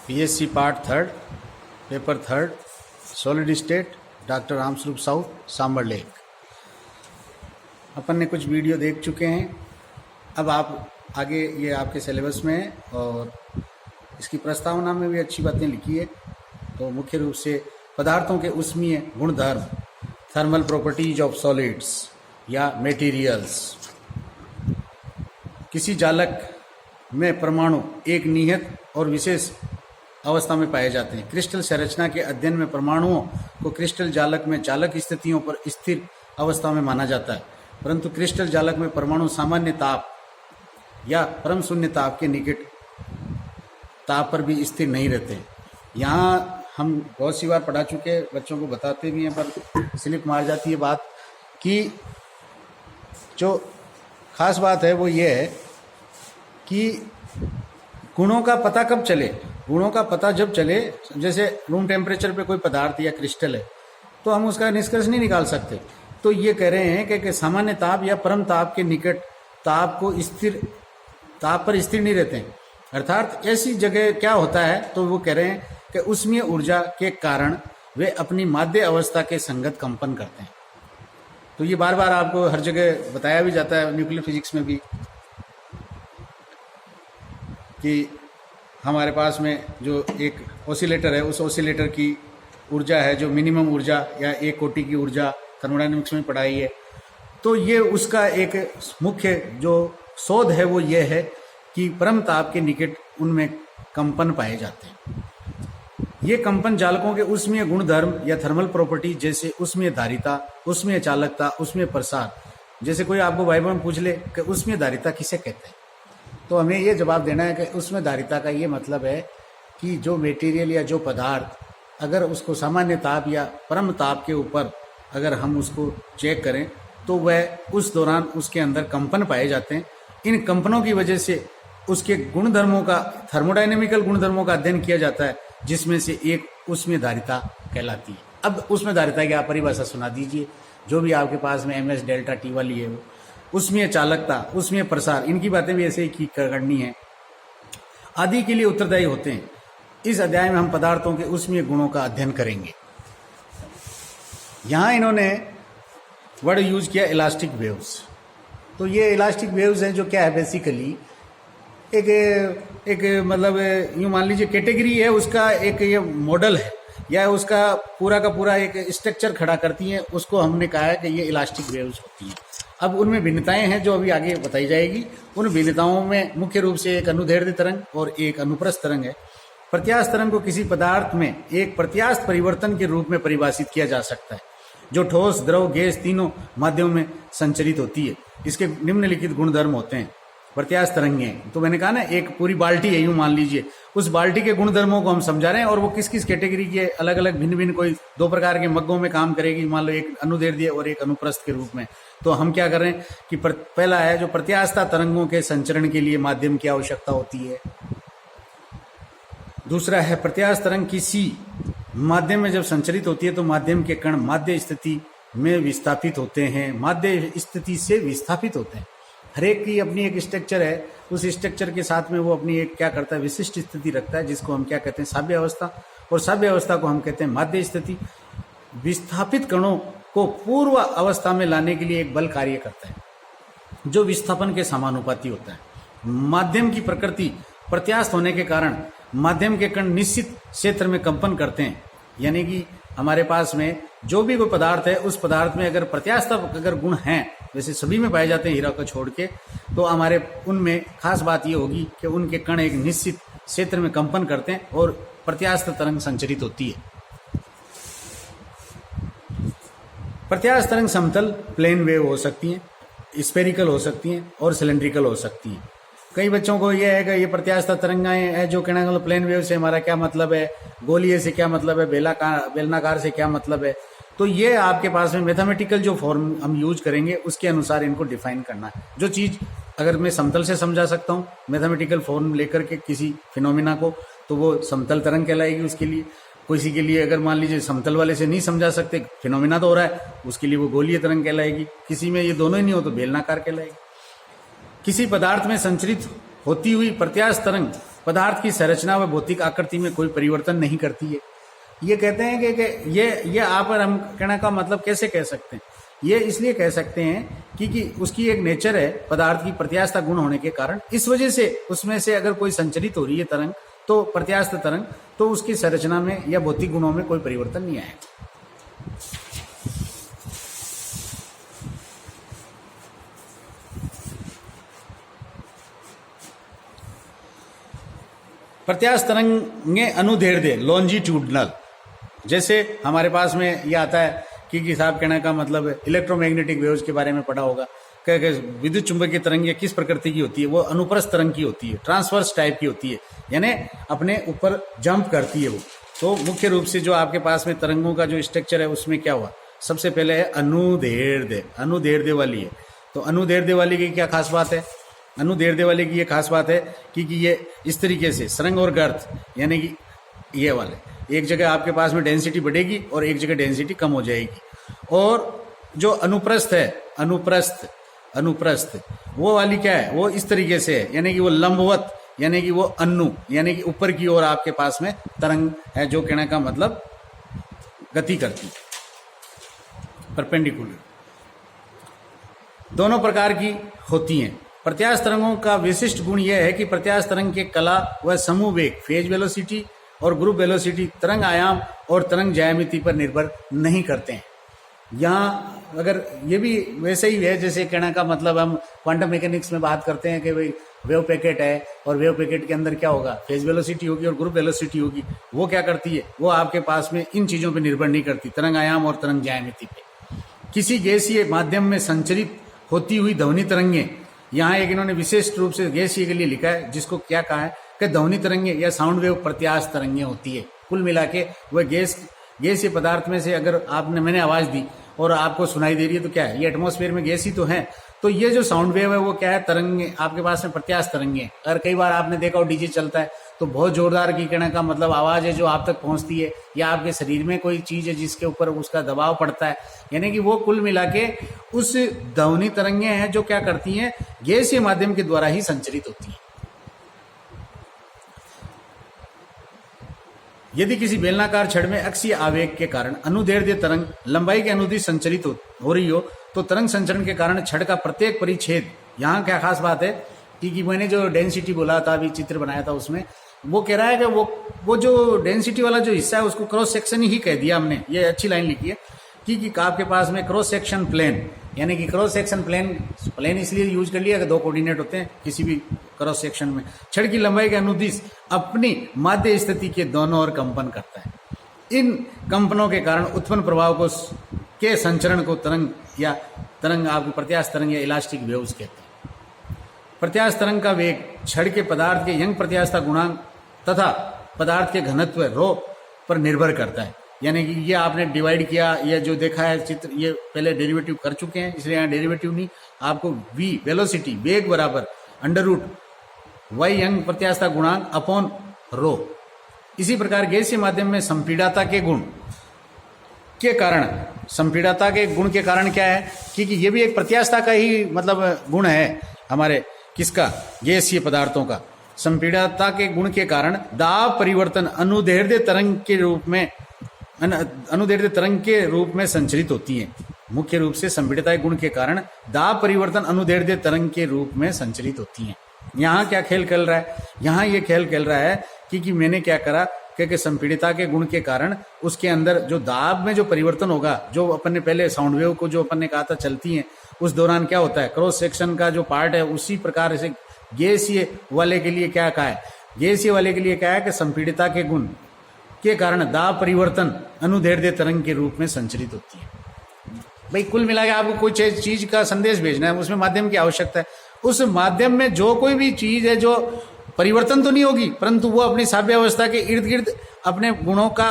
PSC part third, paper third, solid state, doctor Ramswaroop south, Sambhar lake. अपन ने कुछ video देख चुके हैं। अब आप आगे ये आपके सिलेबस में है और इसकी प्रस्तावना में भी अच्छी बातें लिखी है। तो मुख्य रूप से पदार्थों के ऊष्मीय गुणधर्म, थर्मल प्रॉपर्टीज ऑफ सॉलिड्स या मटेरियल्स। किसी जालक में परमाणु एक निहित और विशेष अवस्था में पाए जाते हैं। क्रिस्टल संरचना के अध्ययन में परमाणुओं को क्रिस्टल जालक में चालक स्थितियों पर स्थिर अवस्था में माना जाता है, परंतु क्रिस्टल जालक में परमाणु सामान्य ताप या परम शून्य ताप के निकट ताप पर भी स्थिर नहीं रहते। यहाँ हम बहुत सी बार पढ़ा चुके, बच्चों को बताते भी हैं, पर स्लिप मार जाती है बात कि जो खास बात है वो ये है कि गुणों का पता कब चले। गुणों का पता जब चले, जैसे रूम टेम्परेचर पे कोई पदार्थ या क्रिस्टल है तो हम उसका निष्कर्ष नहीं निकाल सकते। तो ये कह रहे हैं कि सामान्य ताप या परम ताप के निकट ताप को स्थिर, ताप पर स्थिर नहीं रहते हैं। अर्थात ऐसी जगह क्या होता है, तो वो कह रहे हैं कि ऊष्मीय ऊर्जा के कारण वे अपनी माध्य अवस्था के संगत कंपन करते हैं। तो ये बार बार आपको हर जगह बताया भी जाता है, न्यूक्लियर फिजिक्स में भी, कि हमारे पास में जो एक ऑसिलेटर है, उस ऑसिलेटर की ऊर्जा है जो मिनिमम ऊर्जा या एक कोटि की ऊर्जा थर्मोडायनेमिक्स में पढ़ाई है। तो ये उसका एक मुख्य जो शोध है वो ये है कि परम ताप के निकट उनमें कंपन पाए जाते हैं। ये कंपन जालकों के ऊष्मीय गुणधर्म या थर्मल प्रॉपर्टी जैसे ऊष्मीय धारिता, ऊष्मीय चालकता, ऊष्मीय प्रसार। जैसे कोई आपको वाइवा में पूछ ले कि ऊष्मीय धारिता किसे कहते हैं, तो हमें ये जवाब देना है कि ऊष्मीय धारिता का ये मतलब है कि जो मटेरियल या जो पदार्थ अगर उसको सामान्य ताप या परम ताप के ऊपर अगर हम उसको चेक करें तो वह उस दौरान उसके अंदर कंपन पाए जाते हैं। इन कंपनों की वजह से उसके गुणधर्मों का, थर्मोडायनेमिकल गुणधर्मों का अध्ययन किया जाता है, जिसमें से एक ऊष्मीय धारिता कहलाती है। अब ऊष्मीय धारिता की आप परिभाषा सुना दीजिए, जो भी आपके पास में MS डेल्टा T वाली है वो। ऊष्मीय चालकता, ऊष्मीय प्रसार, इनकी बातें भी ऐसे ही करनी है, आदि के लिए उत्तरदायी होते हैं। इस अध्याय में हम पदार्थों के ऊष्मीय गुणों का अध्ययन करेंगे। यहां इन्होंने वर्ड यूज किया इलास्टिक वेव्स। तो ये इलास्टिक वेव्स हैं जो क्या है, बेसिकली एक मतलब यूं मान लीजिए कैटेगरी है, उसका एक ये मॉडल है या उसका पूरा का पूरा एक स्ट्रक्चर खड़ा करती है। उसको हमने कहा है कि ये इलास्टिक वेव्स होती हैं। अब उनमें भिन्नताएं हैं जो अभी आगे बताई जाएगी। उन भिन्नताओं में मुख्य रूप से एक अनुदैर्ध्य तरंग और एक अनुप्रस्थ तरंग है। प्रत्यास्थ तरंग को किसी पदार्थ में एक प्रत्यास्थ परिवर्तन के रूप में परिभाषित किया जा सकता है, जो ठोस, द्रव, गैस तीनों माध्यमों में संचरित होती है। इसके निम्नलिखित गुणधर्म होते हैं। प्रत्यास्थ तरंगें, तो मैंने कहा ना, एक पूरी बाल्टी है, यूं मान लीजिए, उस बाल्टी के गुणधर्मों को हम समझा रहे हैं और वो किस किस कैटेगरी के अलग अलग भिन्न भिन्न कोई दो प्रकार के मग्गों में काम करेगी, मान लो एक अनुदैर्ध्य और एक अनुप्रस्थ के रूप में। तो हम क्या कर रहे हैं कि पहला है जो प्रत्यास्थ तरंगों के संचरण के लिए माध्यम की आवश्यकता होती है। दूसरा है प्रत्यास्थ तरंग किसी माध्यम में जब संचरित होती है तो माध्यम के कण माध्य स्थिति में विस्थापित होते हैं, माध्य स्थिति से विस्थापित होते हैं। हर एक की अपनी एक स्ट्रक्चर है, उस स्ट्रक्चर के साथ में वो अपनी एक क्या करता है, विशिष्ट स्थिति रखता है, जिसको हम क्या कहते हैं, साम्य अवस्था। और साम्य अवस्था को हम कहते हैं माध्य स्थिति। विस्थापित कणों को पूर्व अवस्था में लाने के लिए एक बल कार्य करता है जो विस्थापन के समानुपाती होता है। माध्यम की प्रकृति प्रत्यास्थ होने के कारण माध्यम के कण निश्चित क्षेत्र में कंपन करते हैं। यानी कि हमारे पास में जो भी कोई पदार्थ है, उस पदार्थ में अगर प्रत्यास्थ अगर गुण हैं, वैसे सभी में पाए जाते हैं हीरा को छोड़ के, तो हमारे उनमें खास बात ये होगी कि उनके कण एक निश्चित क्षेत्र में कंपन करते हैं और प्रत्यास्थ तरंग संचरित होती है। प्रत्यास्थ तरंग समतल प्लेन वेव हो सकती हैं, स्फेरिकल हो सकती हैं और सिलेंड्रिकल हो सकती हैं। कई बच्चों को यह है कि ये प्रत्यास्थ तरंगाएं हैं जो कहना है प्लेन वेव से हमारा क्या मतलब है, गोलीय से क्या मतलब है, बेलनाकार से क्या मतलब है। तो ये आपके पास में मैथमेटिकल जो फॉर्म हम यूज करेंगे उसके अनुसार इनको डिफाइन करना है। जो चीज अगर मैं समतल से समझा सकता हूँ मैथमेटिकल फॉर्म लेकर के किसी फिनोमिना को, तो वो समतल तरंग कहलाएगी उसके लिए। किसी के लिए अगर मान लीजिए समतल वाले से नहीं समझा सकते, फिनोमिना तो हो रहा है, उसके लिए वो गोलीय तरंग कहलाएगी। किसी में ये दोनों ही नहीं हो तो बेलनाकार कहलाएगी। किसी पदार्थ में संचरित होती हुई प्रत्यास्थ तरंग पदार्थ की संरचना व भौतिक आकृति में कोई परिवर्तन नहीं करती है। ये कहते हैं कि ये आप और हम कहने का मतलब कैसे कह सकते हैं, ये इसलिए कह सकते हैं कि उसकी एक नेचर है पदार्थ की प्रत्यास्थ गुण होने के कारण, इस वजह से उसमें से अगर कोई संचरित हो रही है तरंग, तो प्रत्यास्थ तरंग, तो उसकी संरचना में या भौतिक गुणों में कोई परिवर्तन नहीं आएगा। प्रत्यास्थ तरंगे अनुदैर्ध्य लॉन्जिट्यूडनल, जैसे हमारे पास में ये आता है कि साहब कहने का मतलब इलेक्ट्रोमैग्नेटिक वेव्स के बारे में पढ़ा होगा कि विद्युत चुंबकीय तरंग किस प्रकृति की होती है, वो अनुप्रस्थ तरंग की होती है, ट्रांसवर्स टाइप की होती है, यानी अपने ऊपर जंप करती है वो। तो मुख्य रूप से जो आपके पास में तरंगों का जो स्ट्रक्चर है उसमें क्या हुआ, सबसे पहले है अनुदैर्ध्य, अनुदैर्ध्य वाली है। तो अनुदैर्ध्य वाली की क्या खास बात है, अनुदैर्ध्य वाले की ये खास बात है कि ये इस तरीके से सरंग और गर्त, यानी कि ये वाले एक जगह आपके पास में डेंसिटी बढ़ेगी और एक जगह डेंसिटी कम हो जाएगी। और जो अनुप्रस्थ है, अनुप्रस्थ वो वाली क्या है, वो इस तरीके से है, यानी कि वो लंबवत, यानी कि वो अनु, यानी कि ऊपर की ओर आपके पास में तरंग है, जो कहने का मतलब गति करती, परपेंडिकुलर, दोनों प्रकार की होती हैं। प्रत्यास्थ तरंगों का विशिष्ट गुण यह है कि प्रत्यास्थ तरंग के कला व समूह वेग, फेज वेलोसिटी और ग्रुप वेलोसिटी तरंग आयाम और तरंग ज्यामिति पर निर्भर नहीं करते हैं। यहाँ अगर ये भी वैसे ही है जैसे कहने का मतलब हम क्वांटम मैकेनिक्स में बात करते हैं कि भाई वेव पैकेट है और वेव पैकेट के अंदर क्या होगा, फेज वेलोसिटी होगी और ग्रुप वेलोसिटी होगी। वो क्या करती है, वो आपके पास में इन चीज़ों पर निर्भर नहीं करती, तरंग आयाम और तरंग ज्यामिति पे। किसी गैसीय माध्यम में संचरित होती हुई ध्वनि तरंगें, यहाँ एक इन्होंने विशेष रूप से गैसीय के लिए लिखा है, जिसको क्या कहा है कि ध्वनि तरंगे या साउंड वेव प्रत्यास्थ तरंगे होती है। कुल मिला के वह गैसीय पदार्थ में से अगर मैंने आवाज दी और आपको सुनाई दे रही है तो क्या है, ये एटमॉस्फेयर में गैस ही तो है। तो ये जो साउंड वेव है वो क्या है, तरंगे आपके पास में प्रत्यास्थ तरंगे। अगर कई बार आपने देखा हो डीजे चलता है तो बहुत जोरदार की कहने का मतलब आवाज है जो आप तक पहुंचती है, या आपके शरीर में कोई चीज है जिसके ऊपर उसका दबाव पड़ता है, यानी कि वो कुल मिला के उस ध्वनि तरंगे हैं जो क्या करती हैं, गैसीय माध्यम के द्वारा ही संचरित होती है। यदि किसी बेलनाकार छड़ में अक्षीय आवेग के कारण अनुदैर्ध्य तरंग लंबाई के अनुदिश संचरित हो रही हो, तो तरंग संचरण के कारण छड़ का प्रत्येक परिच्छेद, यहाँ क्या खास बात है कि मैंने जो डेंसिटी बोला था, अभी चित्र बनाया था, उसमें वो कह रहा है कि वो जो डेंसिटी वाला जो हिस्सा है उसको क्रॉस सेक्शन ही कह दिया हमने। ये अच्छी लाइन लिखी है कि आपके पास में क्रॉस सेक्शन प्लेन, यानी कि क्रॉस सेक्शन प्लेन इसलिए यूज कर लिया कि दो कोऑर्डिनेट होते हैं किसी भी क्रॉस सेक्शन में। छड़ की लंबाई के अनुदिश अपनी माध्य स्थिति के दोनों ओर कंपन करता है। इन कंपनों के कारण उत्पन्न प्रभाव के संचरण को तरंग आपको प्रत्यास्थ तरंग या इलास्टिक वेव्स कहते हैं। प्रत्यास्थ तरंग का वेग छड़ के पदार्थ के यंग प्रत्यास्थता गुणांक तथा पदार्थ के घनत्व रो पर निर्भर करता है। यानी कि ये आपने डिवाइड किया, ये जो देखा है चित्र, ये पहले डेरिवेटिव कर चुके हैं, इसलिए यहाँ डेरिवेटिव नहीं, आपको v वेलोसिटी वेग बराबर अंडर वाई यंग प्रत्यास्थता गुणांक अपॉन रो। इसी प्रकार गैसीय माध्यम में संपीड़ता के गुण के कारण, संपीड़ता के गुण के कारण क्या है कि ये भी एक प्रत्यास्थता का ही मतलब गुण है हमारे किसका, गैसीय पदार्थों का। संपीड़ता के गुण के कारण दाब परिवर्तन अनुदैर्ध्य तरंग के रूप में संचरित होती है। मुख्य रूप से संपीड़ता के गुण के कारण दाब परिवर्तन अनुदैर्ध्य तरंग के रूप में संचरित होती है। यहाँ क्या खेल खेल रहा है, यहाँ ये खेल खेल रहा है कि मैंने क्या करा कि संपीड़िता के गुण के कारण उसके अंदर जो दाब में जो परिवर्तन होगा, जो अपन ने पहले साउंड वेव को जो अपन ने कहा था चलती हैं, उस दौरान क्या होता है, क्रॉस सेक्शन का जो पार्ट है, उसी प्रकार से गैसीय वाले के लिए क्या कहा है, गैसीय वाले के लिए क्या है कि संपीड़िता के गुण के कारण दाब परिवर्तन अनुदैर्ध्य तरंग के रूप में संचरित होती है। भाई कुल मिला के आपको कोई चीज का संदेश भेजना है, उसमें माध्यम की आवश्यकता है। उस माध्यम में जो कोई भी चीज है जो परिवर्तन तो नहीं होगी, परंतु वो अपनी साव्य अवस्था के इर्द गिर्द अपने गुणों का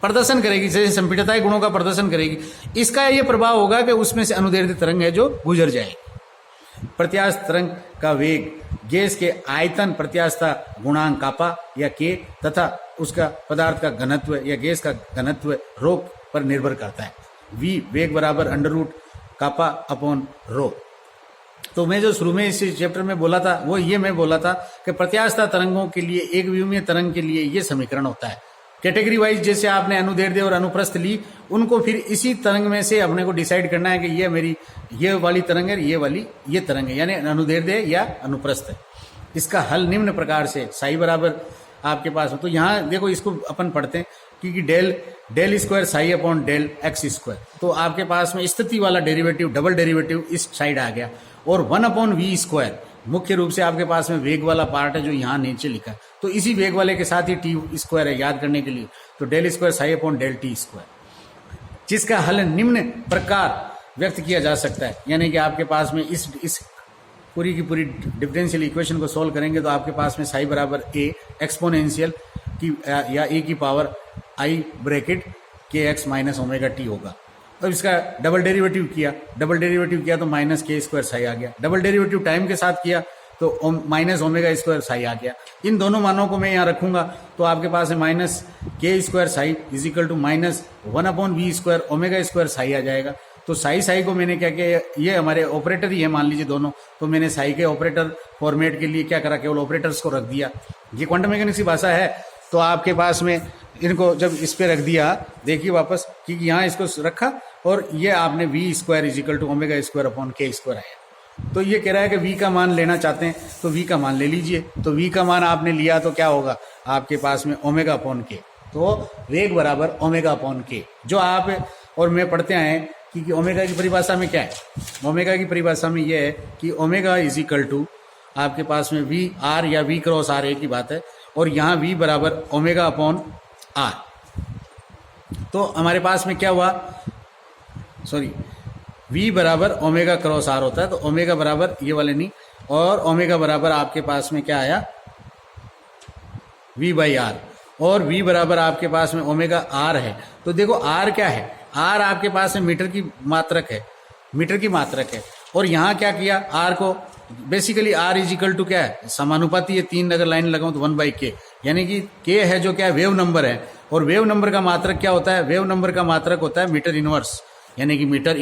प्रदर्शन करेगी, जैसे संपीड़ता के गुणों का प्रदर्शन करेगी। इसका ये प्रभाव होगा कि उसमें से अनुदैर्ध्य तरंग है जो गुजर जाएगी। प्रत्यास्थ तरंग का वेग गैस के आयतन प्रत्यास्थता गुणांक कापा या के तथा उसका पदार्थ का घनत्व या गैस का घनत्व रो पर निर्भर करता है। v वेग बराबर अंडर रूट कापा अपॉन रो। तो मैं जो शुरू में इस चैप्टर में बोला था वो ये मैं बोला था कि प्रत्यास्था तरंगों के लिए एक विमीय तरंग के लिए ये समीकरण होता है। कैटेगरी वाइज जैसे आपने अनुदैर्ध्य और अनुप्रस्थ ली, उनको फिर इसी तरंग में से अपने को डिसाइड करना है कि ये मेरी ये वाली तरंग है, ये वाली ये तरंग है, यानी अनुदैर्ध्य या अनुप्रस्थ है। इसका हल निम्न प्रकार से साई बराबर आपके पास हो। तो यहाँ देखो इसको अपन पढ़ते हैं क्योंकि del square psi upon del x square, तो आपके पास में स्थिति वाला डेरिवेटिव डबल डेरिवेटिव इस साइड आ गया, और 1/v² मुख्य रूप से आपके पास में वेग वाला पार्ट है जो यहाँ नीचे लिखा है, तो इसी वेग वाले के साथ ही t² है याद करने के लिए, तो del square psi upon del t², जिसका हल निम्न प्रकार व्यक्त किया जा सकता है। यानी कि आपके पास में इस पूरी की पूरी डिफरेंशियल इक्वेशन को सॉल्व करेंगे तो आपके पास में साई बराबर a एक्सपोनेंशियल की या a की power i bracket kx minus omega t होगा। अब इसका डबल डेरिवेटिव किया तो माइनस k² साई आ गया। डबल डेरिवेटिव टाइम के साथ किया तो माइनस ओमेगा² साई आ गया। इन दोनों मानों को मैं यहाँ रखूंगा तो आपके पास है minus k² psi is equal to minus 1/v² omega psi आ जाएगा। तो साई को मैंने क्या किया, ये हमारे ऑपरेटर ही है मान लीजिए दोनों, तो मैंने साई के ऑपरेटर फॉर्मेट के लिए क्या करा, केवल ऑपरेटर्स को रख दिया। ये क्वांटम मैकेनिक्स की भाषा है। तो आपके पास में इनको जब इस पे रख दिया, देखिए वापस कि यहाँ इसको रखा और ये आपने v² is equal to omega upon k² आया। तो ये कह रहा है कि v का मान लेना चाहते हैं तो v का मान ले लीजिए। तो v का मान आपने लिया तो क्या होगा आपके पास में ओमेगा अपॉन k, तो वेग बराबर ओमेगा अपॉन k। जो आप और मैं पढ़ते आए हैं कि ओमेगा की परिभाषा में क्या है, ओमेगा की परिभाषा में ये है कि ओमेगा इज इक्वल टू आपके पास में वी आर या वी क्रॉस आर एक ही बात है, और यहाँ v बराबर ओमेगा अपॉन आर। तो हमारे पास में क्या हुआ, सॉरी v बराबर ओमेगा क्रॉस आर होता है, तो ओमेगा बराबर ये वाले नहीं, और ओमेगा बराबर आपके पास में क्या आया v/r, और v बराबर आपके पास में ओमेगा r है। तो देखो r क्या है, r आपके पास में मीटर की मात्रक है, और यहाँ क्या किया r को basically r is equal to क्या है, समानुपाती है, 3 अगर लाइन लगाऊं तो 1/k, यानी कि k है जो क्या है वेव नंबर है, और वेव नंबर का मात्रक क्या होता है, वेव नंबर का मात्रक होता है मीटर इनवर्स, यानी कि मीटर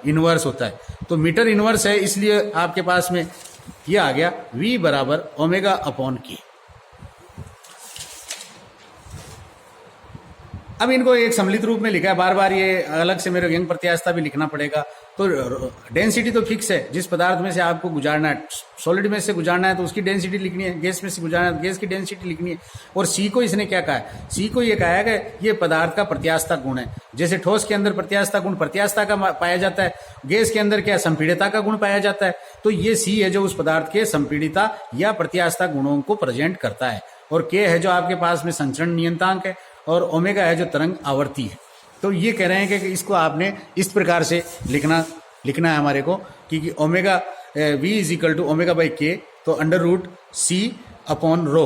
इनवर्स होता है। तो मीटर इनवर्स है, इसलिए आपके पास में ये आ गया v बराबर ओमेगा अपॉन k। अब इनको एक सम्मिलित रूप में लिखा है, बार बार ये अलग से मेरे व्यंग प्रत्यास्थता भी लिखना पड़ेगा। तो डेंसिटी तो फिक्स है, जिस पदार्थ में से आपको गुजारना है, सॉलिड में से गुजारना है तो उसकी डेंसिटी लिखनी है, गैस में से गुजारना है तो गैस की डेंसिटी लिखनी है। और सी को इसने क्या कहा है, सी को ये कहा है कि ये पदार्थ का प्रत्यास्थता गुण है। जैसे ठोस के अंदर प्रत्यास्थता गुण प्रत्यास्थता का पाया जाता है, गैस के अंदर क्या संपीड़ितता का गुण पाया जाता है। तो ये सी है जो उस पदार्थ के संपीड़ितता या प्रत्यास्थता गुणों को प्रेजेंट करता है, और के है जो आपके पास में संचरण नियंतांक है, और ओमेगा है जो तरंग आवर्ती है। तो ये कह रहे हैं कि इसको आपने इस प्रकार से लिखना है हमारे को कि omega v is equal to omega by K, तो under root C upon rho,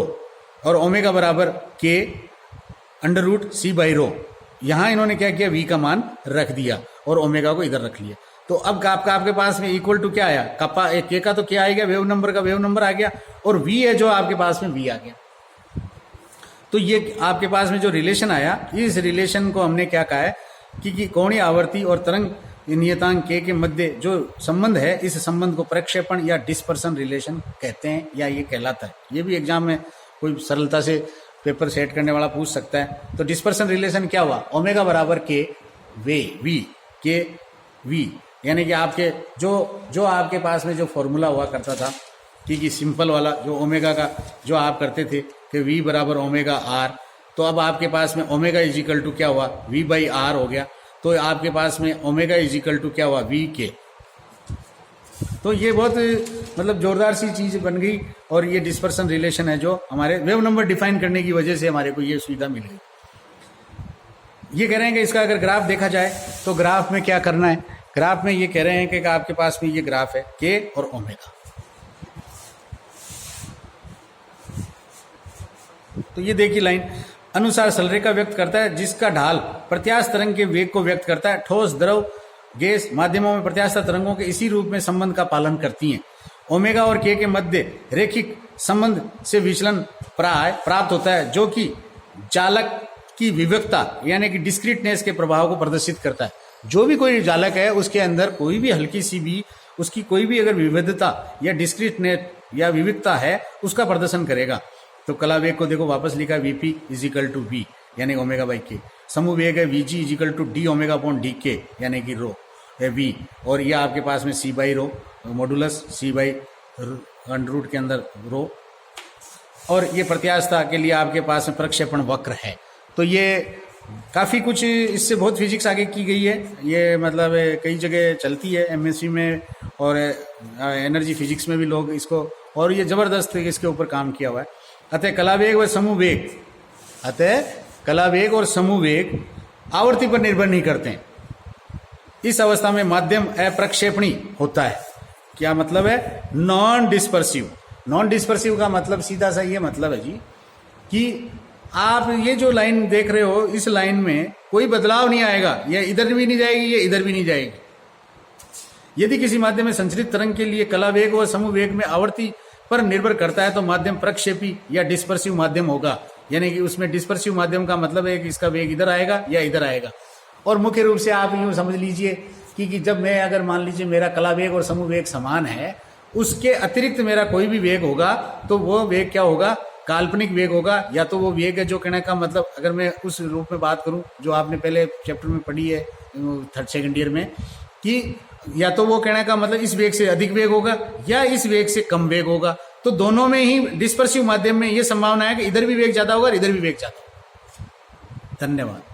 और ओमेगा बराबर के under root C by rho. यहाँ इन्होंने क्या किया, v का मान रख दिया और ओमेगा को इधर रख लिया। तो अब आपके पास में इक्वल टू क्या आया, कप्पा के का तो क्या आएगा, वेव नंबर का वेव नंबर आ गया, और v है जो आपके पास में v आ गया। तो ये आपके पास में जो रिलेशन आया, इस रिलेशन को हमने क्या कहा है कि कोणीय आवर्ती और तरंग नियतांक के मध्य जो संबंध है, इस संबंध को प्रक्षेपण या डिस्पर्सन रिलेशन कहते हैं, या ये कहलाता है। ये भी एग्जाम में कोई सरलता से पेपर सेट करने वाला पूछ सकता है। तो डिस्पर्सन रिलेशन क्या हुआ, ओमेगा बराबर के वी, यानी कि आपके जो आपके पास में जो फॉर्मूला हुआ करता था कि सिंपल वाला जो ओमेगा का जो आप करते थे कि v बराबर ओमेगा r, तो अब आपके पास में ओमेगा इज इक्वल टू क्या हुआ, v/r हो गया। तो आपके पास में ओमेगा इज इक्वल टू क्या हुआ, v/k। तो ये बहुत मतलब जोरदार सी चीज बन गई, और ये डिस्पर्सन रिलेशन है जो हमारे वेव नंबर डिफाइन करने की वजह से हमारे को ये सुविधा मिल गई। ये कह रहे हैं कि इसका अगर ग्राफ देखा जाए तो ग्राफ में क्या करना है, ग्राफ में ये कह रहे हैं कि आपके पास में ये ग्राफ है k और ओमेगा। तो ये देखिए लाइन अनुसार सरलरेखा व्यक्त करता है जिसका ढाल प्रत्यास्थ तरंग के वेग को व्यक्त करता है। ठोस, द्रव, गैस माध्यमों में प्रत्यास्थ तरंगों के इसी रूप में संबंध का पालन करती हैं। ओमेगा और के मध्य रैखिक संबंध से विचलन प्राप्त होता है, जो कि चालक की विविधता यानी कि डिस्क्रीटनेस के प्रभाव को प्रदर्शित करता है। जो भी कोई चालक है उसके अंदर कोई भी हल्की सी भी उसकी कोई भी अगर विविधता या डिस्क्रीटनेस या विविधता है उसका प्रदर्शन करेगा। तो कला वेग को देखो वापस लिखा VP is equal to V यानी ओमेगा बाई के। समूह वेग है VG is equal to D omega upon D K यानी कि रो है वी। और ये आपके पास में c by rho modulus c by under root के अंदर रो। और ये प्रत्यास्थता के लिए आपके पास में प्रक्षेपण वक्र है। तो ये काफ़ी कुछ इससे बहुत फिजिक्स आगे की गई है। ये मतलब कई जगह चलती है एमएससी में और एनर्जी फिजिक्स में भी लोग इसको, और ये ज़बरदस्त इसके ऊपर काम किया हुआ है। अतः कला वेग व समूह वेग, अतः कला वेग और समूह वेग आवर्ती पर निर्भर नहीं करते हैं। इस अवस्था में माध्यम अप्रक्षेपणी होता है। क्या मतलब है? Non dispersive. नॉन डिस्पर्सिव का मतलब सीधा सा ये मतलब है जी कि आप ये जो लाइन देख रहे हो इस लाइन में कोई बदलाव नहीं आएगा, ये इधर भी नहीं जाएगी, ये इधर भी नहीं जाएगी। यदि किसी माध्यम में संचरित तरंग के लिए कला वेग और समूह वेग में आवर्ती पर निर्भर करता है तो माध्यम प्रक्षेपी या डिस्पर्सिव माध्यम होगा। यानी कि उसमें डिस्पर्सिव माध्यम का मतलब है कि इसका वेग इधर आएगा या इधर आएगा। और मुख्य रूप से आप यूँ समझ लीजिए कि जब मैं अगर मान लीजिए मेरा कला वेग और समूह वेग समान है, उसके अतिरिक्त मेरा कोई भी वेग होगा तो वो वेग क्या होगा? काल्पनिक वेग होगा। या तो वो वेग है जो कहने का मतलब, अगर मैं उस रूप में बात करूं जो आपने पहले चैप्टर में पढ़ी है थर्ड सेकंड ईयर में, कि या तो वो कहने का मतलब इस वेग से अधिक वेग होगा या इस वेग से कम वेग होगा। तो दोनों में ही डिस्पर्सिव माध्यम में ये संभावना है कि इधर भी वेग ज्यादा होगा और इधर भी वेग ज्यादा होगा। धन्यवाद।